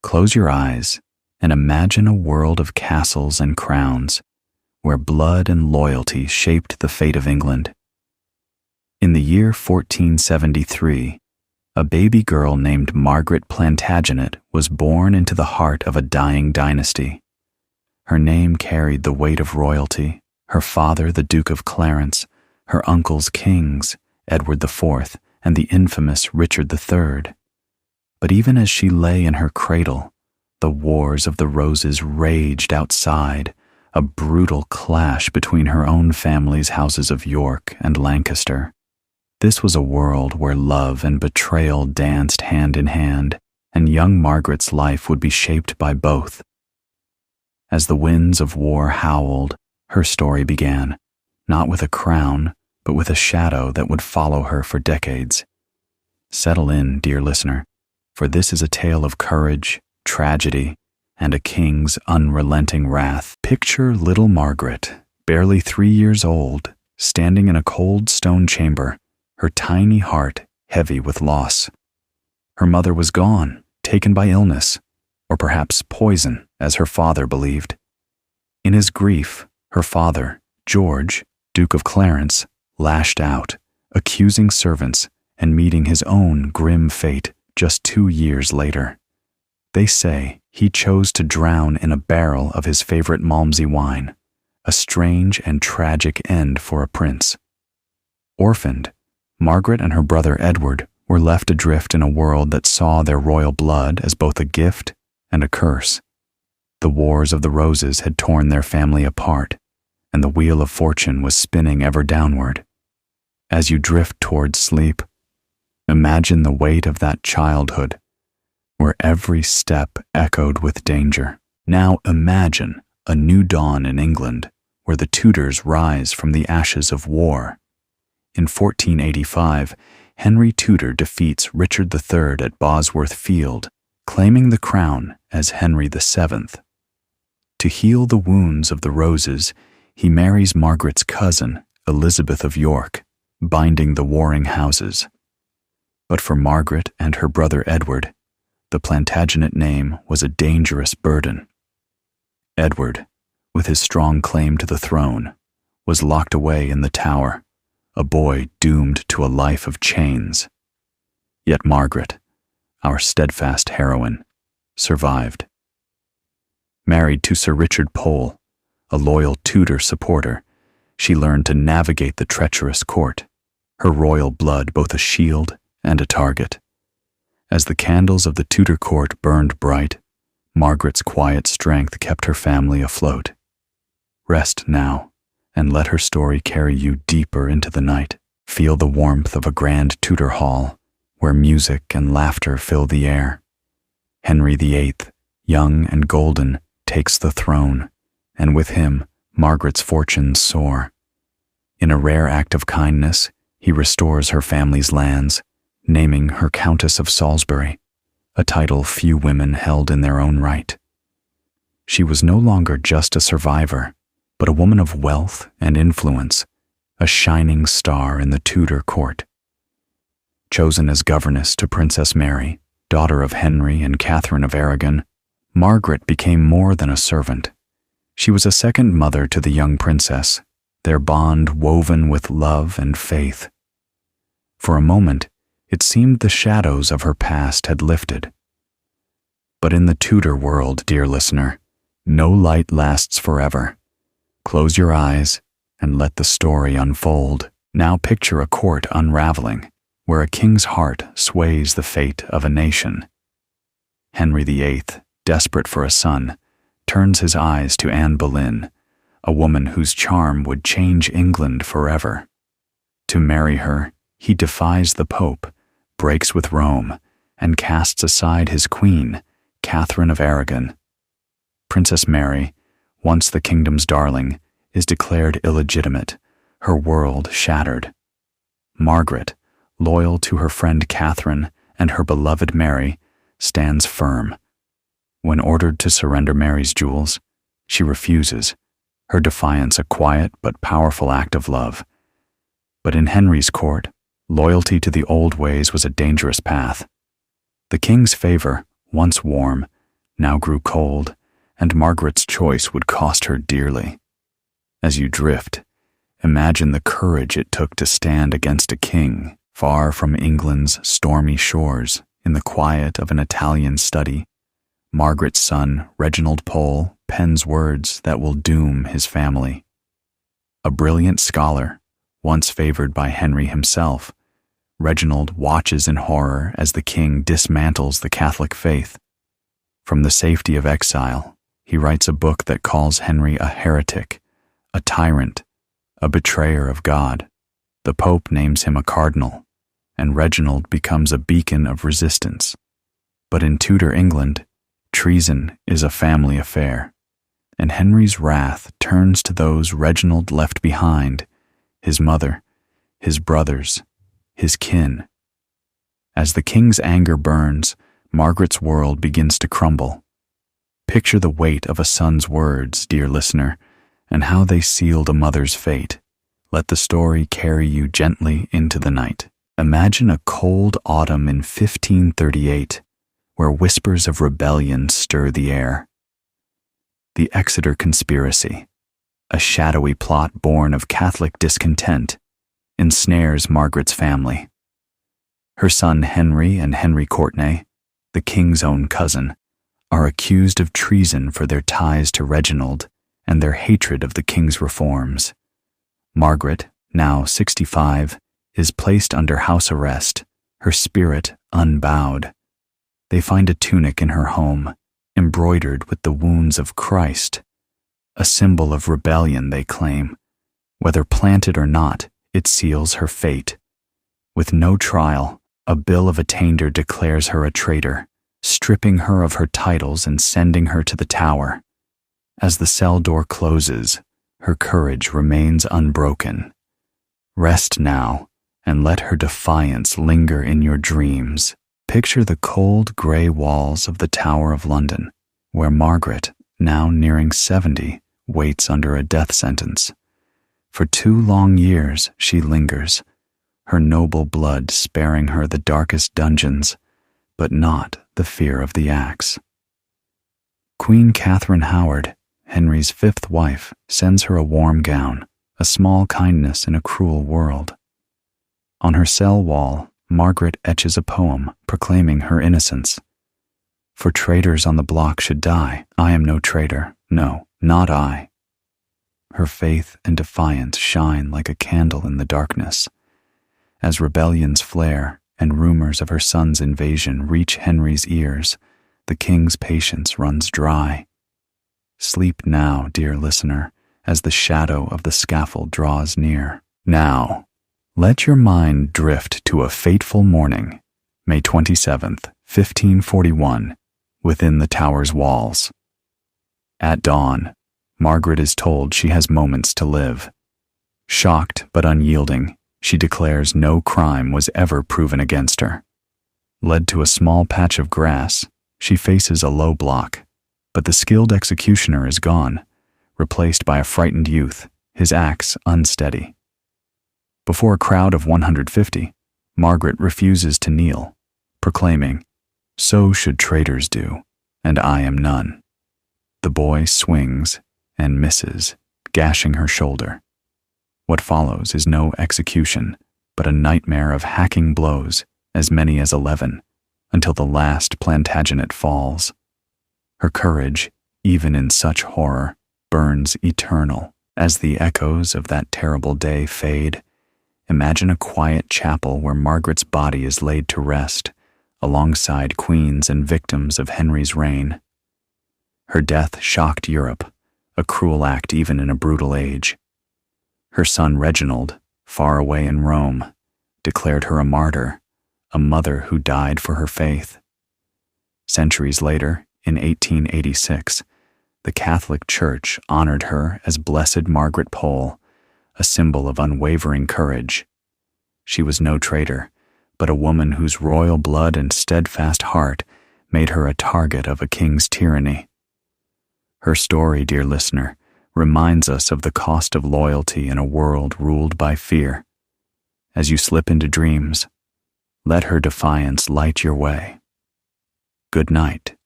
Close your eyes and imagine a world of castles and crowns where blood and loyalty shaped the fate of England. In the year 1473, a baby girl named Margaret Plantagenet was born into the heart of a dying dynasty. Her name carried the weight of royalty, her father the Duke of Clarence, her uncles kings, Edward IV, and the infamous Richard III. But even as she lay in her cradle, the Wars of the Roses raged outside, a brutal clash between her own family's houses of York and Lancaster. This was a world where love and betrayal danced hand in hand, and young Margaret's life would be shaped by both. As the winds of war howled, her story began, not with a crown, but with a shadow that would follow her for decades. Settle in, dear listener, for this is a tale of courage, tragedy, and a king's unrelenting wrath. Picture little Margaret, barely 3 years old, standing in a cold stone chamber, her tiny heart heavy with loss. Her mother was gone, taken by illness, or perhaps poison, as her father believed. In his grief, her father, George, Duke of Clarence, lashed out, accusing servants and meeting his own grim fate just 2 years later. They say he chose to drown in a barrel of his favorite Malmsey wine, a strange and tragic end for a prince. Orphaned, Margaret and her brother Edward were left adrift in a world that saw their royal blood as both a gift and a curse. The Wars of the Roses had torn their family apart, and the wheel of fortune was spinning ever downward. As you drift towards sleep, imagine the weight of that childhood, where every step echoed with danger. Now imagine a new dawn in England, where the Tudors rise from the ashes of war. In 1485, Henry Tudor defeats Richard III at Bosworth Field, claiming the crown as Henry VII. To heal the wounds of the Roses, he marries Margaret's cousin, Elizabeth of York, binding the warring houses. But for Margaret and her brother Edward, the Plantagenet name was a dangerous burden. Edward, with his strong claim to the throne, was locked away in the Tower, a boy doomed to a life of chains. Yet Margaret, our steadfast heroine, survived. Married to Sir Richard Pole, a loyal Tudor supporter, she learned to navigate the treacherous court, her royal blood both a shield and a target. As the candles of the Tudor court burned bright, Margaret's quiet strength kept her family afloat. Rest now, and let her story carry you deeper into the night. Feel the warmth of a grand Tudor hall, where music and laughter fill the air. Henry VIII, young and golden, takes the throne, and with him, Margaret's fortunes soar. In a rare act of kindness, he restores her family's lands, naming her Countess of Salisbury, a title few women held in their own right. She was no longer just a survivor, but a woman of wealth and influence, a shining star in the Tudor court. Chosen as governess to Princess Mary, daughter of Henry and Catherine of Aragon, Margaret became more than a servant. She was a second mother to the young princess, their bond woven with love and faith. For a moment, it seemed the shadows of her past had lifted. But in the Tudor world, dear listener, no light lasts forever. Close your eyes and let the story unfold. Now picture a court unraveling, where a king's heart sways the fate of a nation. Henry VIII, desperate for a son, turns his eyes to Anne Boleyn, a woman whose charm would change England forever. To marry her, he defies the Pope, breaks with Rome, and casts aside his queen, Catherine of Aragon. Princess Mary, once the kingdom's darling, is declared illegitimate, her world shattered. Margaret, loyal to her friend Catherine and her beloved Mary, stands firm. When ordered to surrender Mary's jewels, she refuses, her defiance a quiet but powerful act of love. But in Henry's court, loyalty to the old ways was a dangerous path. The king's favor, once warm, now grew cold, and Margaret's choice would cost her dearly. As you drift, imagine the courage it took to stand against a king far from England's stormy shores. In the quiet of an Italian study, Margaret's son, Reginald Pole, pens words that will doom his family. A brilliant scholar, once favored by Henry himself, Reginald watches in horror as the king dismantles the Catholic faith. From the safety of exile, he writes a book that calls Henry a heretic, a tyrant, a betrayer of God. The Pope names him a cardinal, and Reginald becomes a beacon of resistance. But in Tudor England, treason is a family affair, and Henry's wrath turns to those Reginald left behind, his mother, his brothers, his kin. As the king's anger burns, Margaret's world begins to crumble. Picture the weight of a son's words, dear listener, and how they sealed a mother's fate. Let the story carry you gently into the night. Imagine a cold autumn in 1538, where whispers of rebellion stir the air. The Exeter conspiracy, a shadowy plot born of Catholic discontent, ensnares Margaret's family. Her son Henry and Henry Courtenay, the king's own cousin, are accused of treason for their ties to Reginald and their hatred of the king's reforms. Margaret, now 65, is placed under house arrest, her spirit unbowed. They find a tunic in her home, embroidered with the wounds of Christ, a symbol of rebellion, they claim. Whether planted or not, it seals her fate. With no trial, a bill of attainder declares her a traitor, stripping her of her titles and sending her to the Tower. As the cell door closes, her courage remains unbroken. Rest now, and let her defiance linger in your dreams. Picture the cold gray walls of the Tower of London, where Margaret, now nearing 70, waits under a death sentence. For 2 long years she lingers, her noble blood sparing her the darkest dungeons, but not the fear of the axe. Queen Catherine Howard, Henry's 5th wife, sends her a warm gown, a small kindness in a cruel world. On her cell wall, Margaret etches a poem proclaiming her innocence. For traitors on the block should die, I am no traitor, no, not I. Her faith and defiance shine like a candle in the darkness. As rebellions flare and rumors of her son's invasion reach Henry's ears, the king's patience runs dry. Sleep now, dear listener, as the shadow of the scaffold draws near. Now, let your mind drift to a fateful morning, May 27th, 1541, within the Tower's walls. At dawn, Margaret is told she has moments to live. Shocked but unyielding, she declares no crime was ever proven against her. Led to a small patch of grass, she faces a low block, but the skilled executioner is gone, replaced by a frightened youth, his axe unsteady. Before a crowd of 150, Margaret refuses to kneel, proclaiming, "So should traitors do, and I am none." The boy swings and misses, gashing her shoulder. What follows is no execution, but a nightmare of hacking blows, as many as 11, until the last Plantagenet falls. Her courage, even in such horror, burns eternal. As the echoes of that terrible day fade, imagine a quiet chapel where Margaret's body is laid to rest, alongside queens and victims of Henry's reign. Her death shocked Europe, a cruel act even in a brutal age. Her son Reginald, far away in Rome, declared her a martyr, a mother who died for her faith. Centuries later, in 1886, the Catholic Church honored her as Blessed Margaret Pole, a symbol of unwavering courage. She was no traitor, but a woman whose royal blood and steadfast heart made her a target of a king's tyranny. Her story, dear listener, reminds us of the cost of loyalty in a world ruled by fear. As you slip into dreams, let her defiance light your way. Good night.